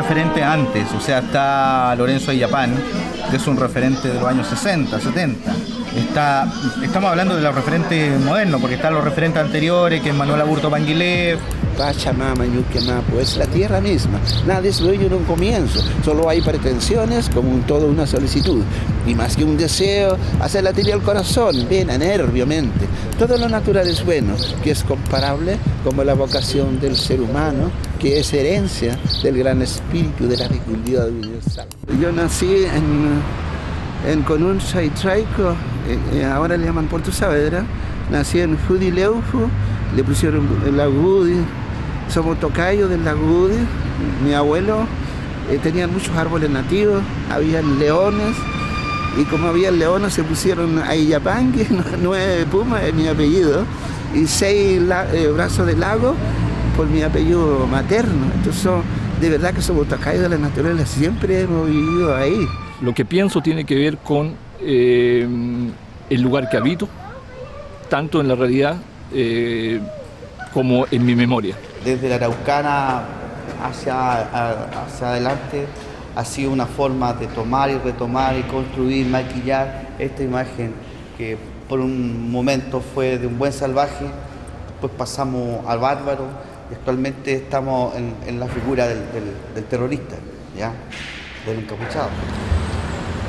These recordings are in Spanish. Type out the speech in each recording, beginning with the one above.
referentes antes, o sea, está Lorenzo Ayllapán, que es un referente de los años 60, 70. Estamos hablando de los referentes modernos, porque están los referentes anteriores, que es Manuel Aburto Panguilef. Pachamama, Yuquemapo, es la tierra misma. Nada es bello en un comienzo, solo hay pretensiones como todo una solicitud. Y más que un deseo, hace latir el corazón, vena, nervio, mente. Todo lo natural es bueno, que es comparable como la vocación del ser humano, que es herencia del gran espíritu de la fecundidad universal. Yo nací en Conuncha y Traico, ahora le llaman Puerto Saavedra. Nací en Judileufu, le pusieron el Lagudi, somos tocayos del Lagudi. Mi abuelo tenía muchos árboles nativos, había leones, y como había leones se pusieron Ayllapangui, 9 pumas es mi apellido, y 6 brazos de lago por mi apellido materno. Entonces, de verdad que somos tocayos de la naturaleza, siempre hemos vivido ahí. Lo que pienso tiene que ver con el lugar que habito, tanto en la realidad como en mi memoria. Desde la Araucana hacia adelante ha sido una forma de tomar y retomar y construir, maquillar esta imagen que por un momento fue de un buen salvaje, pues pasamos al bárbaro y actualmente estamos en la figura del terrorista, ¿ya? Del encapuchado.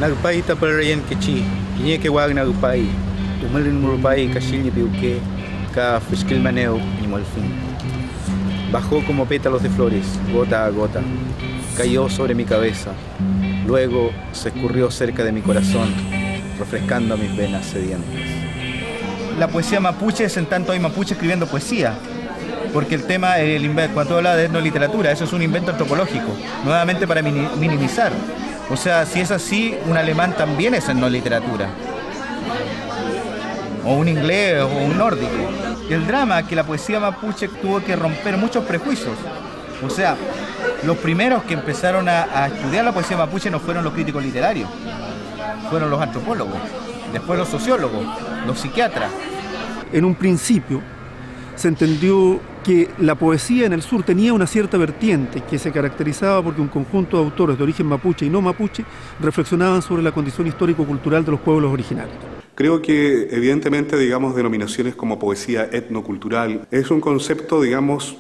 Nagpay taparayan kichi, kiñe que wag nagpay, tumalin murpay kashilni piuque, ka fiskil maneo ni molfin. Bajó como pétalos de flores, gota a gota, cayó sobre mi cabeza, luego se escurrió cerca de mi corazón, refrescando mis venas sedientas. La poesía mapuche es en tanto hay mapuche escribiendo poesía, porque el tema, cuando habla de etnoliteratura, eso es un invento antropológico, nuevamente para minimizar. O sea, si es así, un alemán también es etnoliteratura, o un inglés, o un nórdico. Y el drama es que la poesía mapuche tuvo que romper muchos prejuicios. O sea, los primeros que empezaron a estudiar la poesía mapuche no fueron los críticos literarios, fueron los antropólogos, después los sociólogos, los psiquiatras. En un principio se entendió que la poesía en el sur tenía una cierta vertiente que se caracterizaba porque un conjunto de autores de origen mapuche y no mapuche reflexionaban sobre la condición histórico-cultural de los pueblos originarios. Creo que evidentemente, digamos, denominaciones como poesía etnocultural es un concepto, digamos,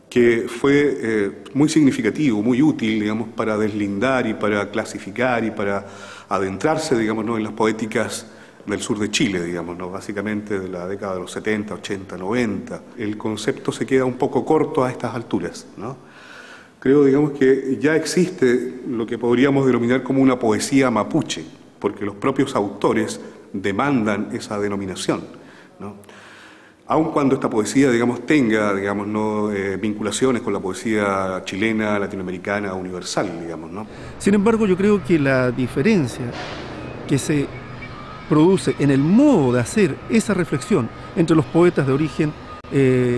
que fue muy significativo, muy útil, digamos, para deslindar y para clasificar y para adentrarse, digamos, ¿no?, en las poéticas del sur de Chile, digamos, ¿no?, básicamente de la década de los 70, 80, 90. El concepto se queda un poco corto a estas alturas, ¿no? Creo, digamos, que ya existe lo que podríamos denominar como una poesía mapuche, porque los propios autores demandan esa denominación, ¿no? Aun cuando esta poesía, digamos, tenga, digamos, ¿no?, vinculaciones con la poesía chilena, latinoamericana, universal, digamos, ¿no? Sin embargo, yo creo que la diferencia que se produce en el modo de hacer esa reflexión entre los poetas de origen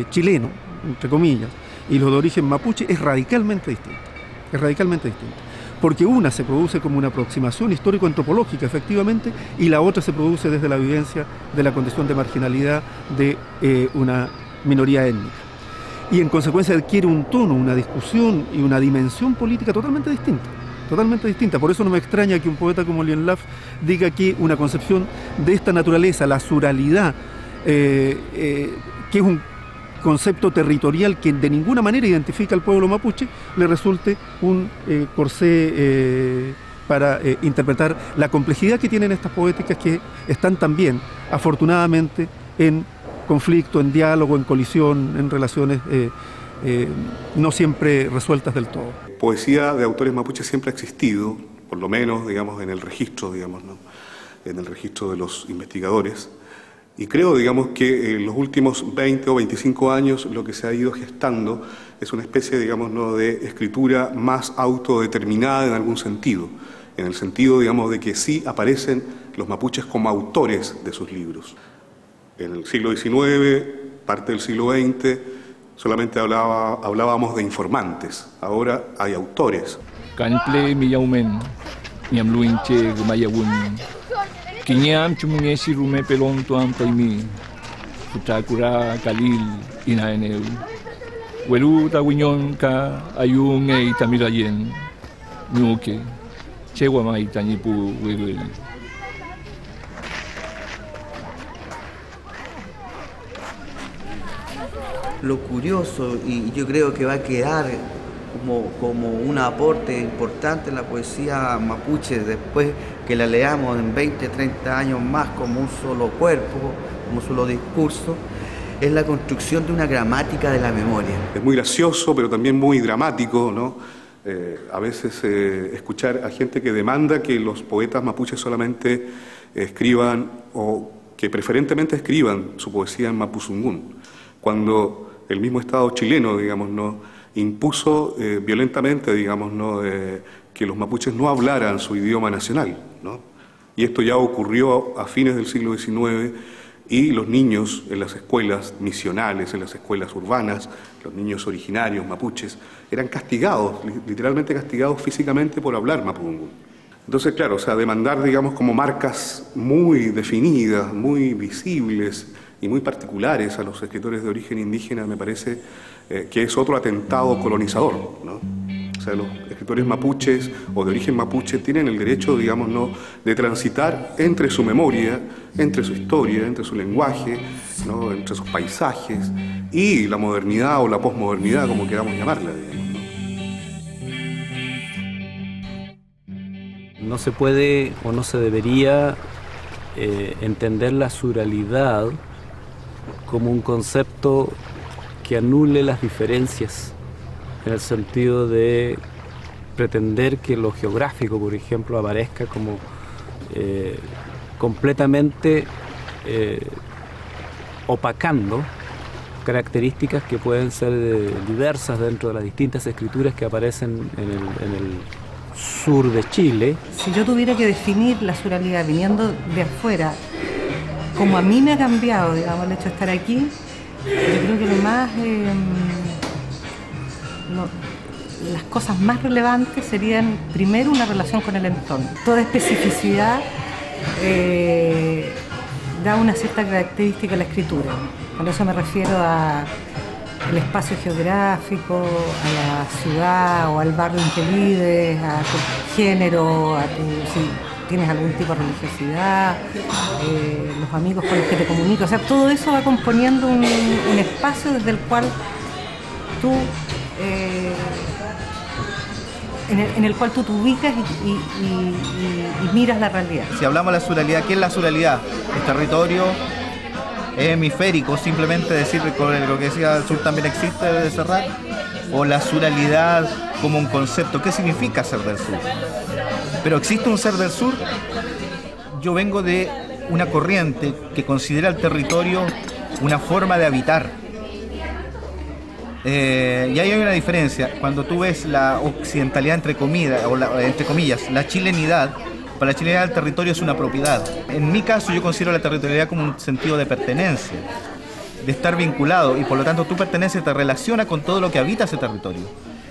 chileno, entre comillas, y los de origen mapuche es radicalmente distinta. Es radicalmente distinta. Porque una se produce como una aproximación histórico-antropológica, efectivamente, y la otra se produce desde la vivencia de la condición de marginalidad de una minoría étnica. Y en consecuencia adquiere un tono, una discusión y una dimensión política totalmente distinta. Totalmente distinta. Por eso no me extraña que un poeta como Lien Laff diga que una concepción de esta naturaleza, la suralidad, que es un concepto territorial que de ninguna manera identifica al pueblo mapuche, le resulte un corsé para interpretar la complejidad que tienen estas poéticas que están también, afortunadamente, en conflicto, en diálogo, en colisión, en relaciones no siempre resueltas del todo. Poesía de autores mapuches siempre ha existido, por lo menos, digamos, en el registro, digamos, ¿no?, en el registro de los investigadores. Y creo, digamos, que en los últimos 20 o 25 años lo que se ha ido gestando es una especie, digamos, ¿no?, de escritura más autodeterminada en algún sentido, en el sentido, digamos, de que sí aparecen los mapuches como autores de sus libros. En el siglo XIX, parte del siglo XX, solamente hablábamos de informantes, ahora hay autores. Kanple miyaumen, ñamluinche gumayawun. Kinyam chumungesi rume pelon tuam taimi, futakura kalil inaeneu. Hueluta, Huiñonca, Ayunge y Tamilayen, Ñuque, Cheguama y Tañipu, Huehuel. Lo curioso, y yo creo que va a quedar como un aporte importante en la poesía mapuche después que la leamos en 20, 30 años más como un solo cuerpo, como un solo discurso, es la construcción de una gramática de la memoria. Es muy gracioso, pero también muy dramático, ¿no? A veces escuchar a gente que demanda que los poetas mapuches solamente escriban o que preferentemente escriban su poesía en mapuzungún, cuando el mismo Estado chileno, digamos, ¿no?, impuso violentamente, digamos, ¿no?, que los mapuches no hablaran su idioma nacional, ¿no? Y esto ya ocurrió a fines del siglo XIX, y los niños en las escuelas misionales, en las escuelas urbanas, los niños originarios mapuches, eran castigados, literalmente castigados físicamente por hablar mapudungún. Entonces, claro, o sea, demandar, digamos, como marcas muy definidas, muy visibles y muy particulares a los escritores de origen indígena, me parece que es otro atentado colonizador, ¿no? O sea, los escritores mapuches o de origen mapuche tienen el derecho, digamos, ¿no?, de transitar entre su memoria, entre su historia, entre su lenguaje, ¿no?, entre sus paisajes y la modernidad o la posmodernidad, como queramos llamarla, digamos, ¿no? No se puede o no se debería entender la surrealidad como un concepto que anule las diferencias, en el sentido de pretender que lo geográfico, por ejemplo, aparezca como completamente opacando características que pueden ser diversas dentro de las distintas escrituras que aparecen en el sur de Chile. Si yo tuviera que definir la surrealidad viniendo de afuera, como a mí me ha cambiado, digamos, el hecho de estar aquí, yo creo que lo más... las cosas más relevantes serían, primero, una relación con el entorno. Toda especificidad da una cierta característica a la escritura. Con eso me refiero al espacio geográfico, a la ciudad o al barrio en que vives, a tu género, si tienes algún tipo de religiosidad, los amigos con los que te comunicas. O sea, todo eso va componiendo un espacio desde el cual tú... en el cual tú te ubicas y miras la realidad. Si hablamos de la surrealidad, ¿qué es la surrealidad? El territorio es hemisférico, simplemente decir lo que decía el sur también existe de Serrat, o la surrealidad como un concepto. ¿Qué significa ser del sur? Pero existe un ser del sur. Yo vengo de una corriente que considera el territorio una forma de habitar. Y ahí hay una diferencia. Cuando tú ves la occidentalidad, entre comillas, la chilenidad, para la chilenidad el territorio es una propiedad. En mi caso yo considero la territorialidad como un sentido de pertenencia, de estar vinculado, y por lo tanto tu pertenencia te relaciona con todo lo que habita ese territorio.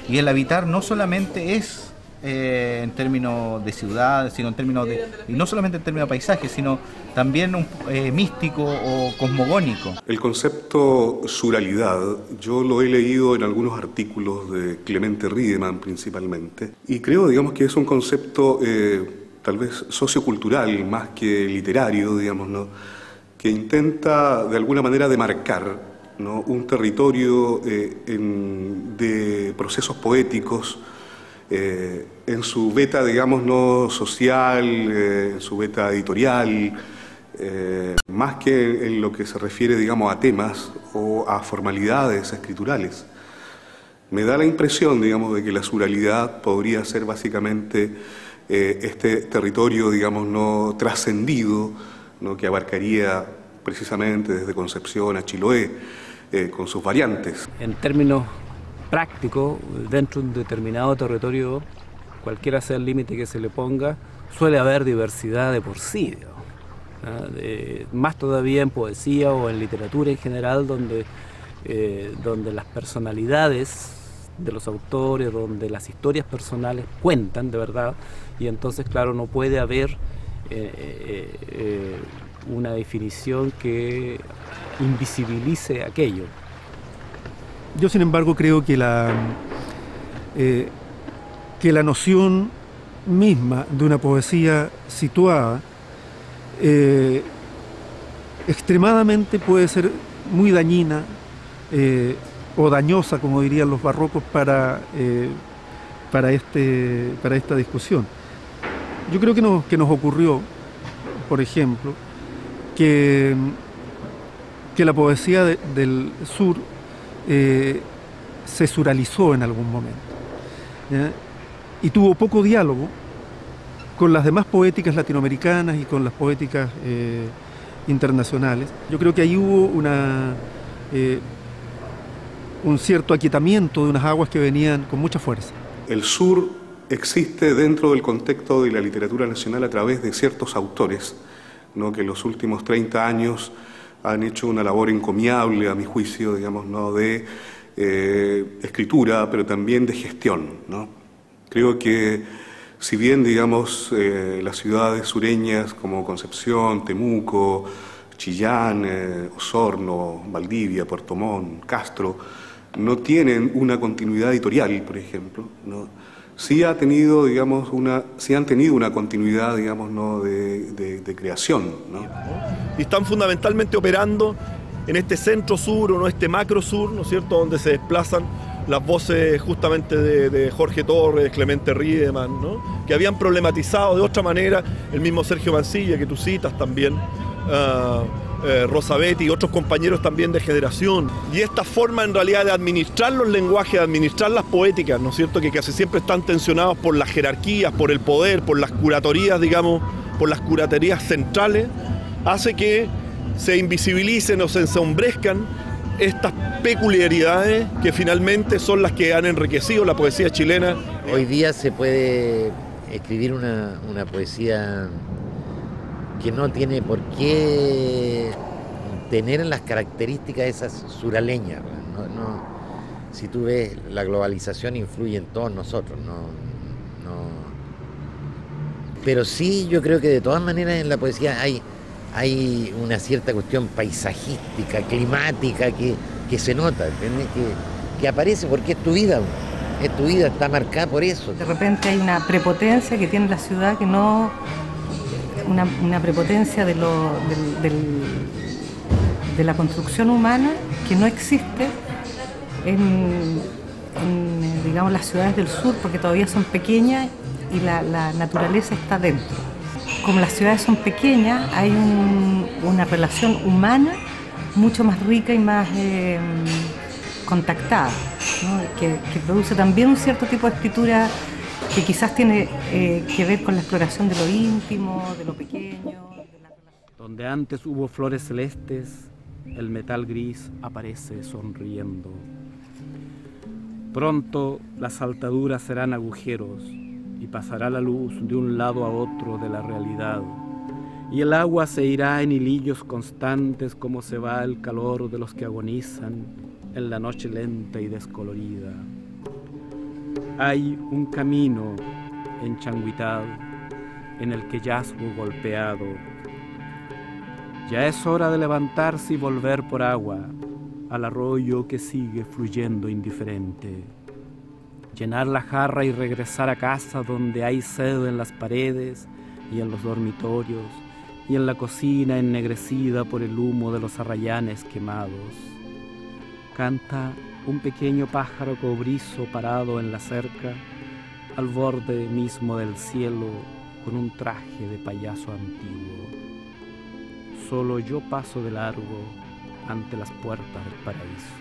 Y el habitar no solamente es en términos de ciudad, sino en términos de, y no solamente en términos de paisaje, sino también místico o cosmogónico. El concepto surrealidad, yo lo he leído en algunos artículos de Clemente Riedemann principalmente, y creo, digamos, que es un concepto tal vez sociocultural más que literario, digamos, ¿no?, que intenta de alguna manera demarcar, ¿no?, un territorio de procesos poéticos, en su beta, digamos, no social, en su beta editorial, más que en lo que se refiere, digamos, a temas o a formalidades escriturales. Me da la impresión, digamos, de que la surrealidad podría ser básicamente este territorio, digamos, no trascendido, ¿no?, que abarcaría precisamente desde Concepción a Chiloé, con sus variantes. En términos prácticos, dentro de un determinado territorio, cualquiera sea el límite que se le ponga, suele haber diversidad de por sí, más todavía en poesía o en literatura en general, donde las personalidades de los autores, donde las historias personales cuentan de verdad, y entonces, claro, no puede haber una definición que invisibilice aquello. Yo, sin embargo, creo que la noción misma de una poesía situada extremadamente puede ser muy dañina o dañosa, como dirían los barrocos, para esta discusión. Yo creo que nos ocurrió, por ejemplo, que la poesía del sur se suralizó en algún momento, ¿ya? Y tuvo poco diálogo con las demás poéticas latinoamericanas y con las poéticas internacionales. Yo creo que ahí hubo un cierto aquietamiento de unas aguas que venían con mucha fuerza. El sur existe dentro del contexto de la literatura nacional a través de ciertos autores, ¿no?, que en los últimos 30 años han hecho una labor encomiable, a mi juicio, digamos, ¿no?, de escritura, pero también de gestión, ¿no? Creo que si bien, digamos, las ciudades sureñas como Concepción, Temuco, Chillán, Osorno, Valdivia, Puerto Montt, Castro, no tienen una continuidad editorial, por ejemplo, ¿no?, sí han tenido una continuidad, digamos, ¿no?, de creación, ¿no? Y están fundamentalmente operando en este centro sur o no este macro sur, ¿no es cierto?, donde se desplazan las voces justamente de Jorge Torres, Clemente Riedemann, ¿no?, que habían problematizado de otra manera, el mismo Sergio Mancilla, que tú citas también, Rosa Betti y otros compañeros también de generación. Y esta forma en realidad de administrar los lenguajes, de administrar las poéticas, ¿no es cierto?, que casi siempre están tensionados por las jerarquías, por el poder, por las curatorías, digamos, por las curaterías centrales, hace que se invisibilicen o se ensombrezcan estas peculiaridades que finalmente son las que han enriquecido la poesía chilena. Hoy día se puede escribir una poesía que no tiene por qué tener las características esas suraleñas. No, si tú ves, la globalización influye en todos nosotros. Pero sí, yo creo que de todas maneras en la poesía hay una cierta cuestión paisajística, climática, que se nota, ¿entiendes? Que aparece porque es tu vida, está marcada por eso. De repente hay una prepotencia que tiene la ciudad que no... Una prepotencia de la construcción humana que no existe en digamos, las ciudades del sur, porque todavía son pequeñas y la naturaleza está dentro. Como las ciudades son pequeñas, hay una relación humana mucho más rica y más contactada, ¿no?, que produce también un cierto tipo de escritura que quizás tiene que ver con la exploración de lo íntimo, de lo pequeño. Donde antes hubo flores celestes, el metal gris aparece sonriendo. Pronto las saltaduras serán agujeros y pasará la luz de un lado a otro de la realidad. Y el agua se irá en hilillos constantes como se va el calor de los que agonizan en la noche lenta y descolorida. Hay un camino en Changuitad en el que yazgo golpeado. Ya es hora de levantarse y volver por agua al arroyo que sigue fluyendo indiferente. Llenar la jarra y regresar a casa donde hay sed en las paredes y en los dormitorios y en la cocina ennegrecida por el humo de los arrayanes quemados. Canta un pequeño pájaro cobrizo parado en la cerca, al borde mismo del cielo, con un traje de payaso antiguo. Solo yo paso de largo ante las puertas del paraíso.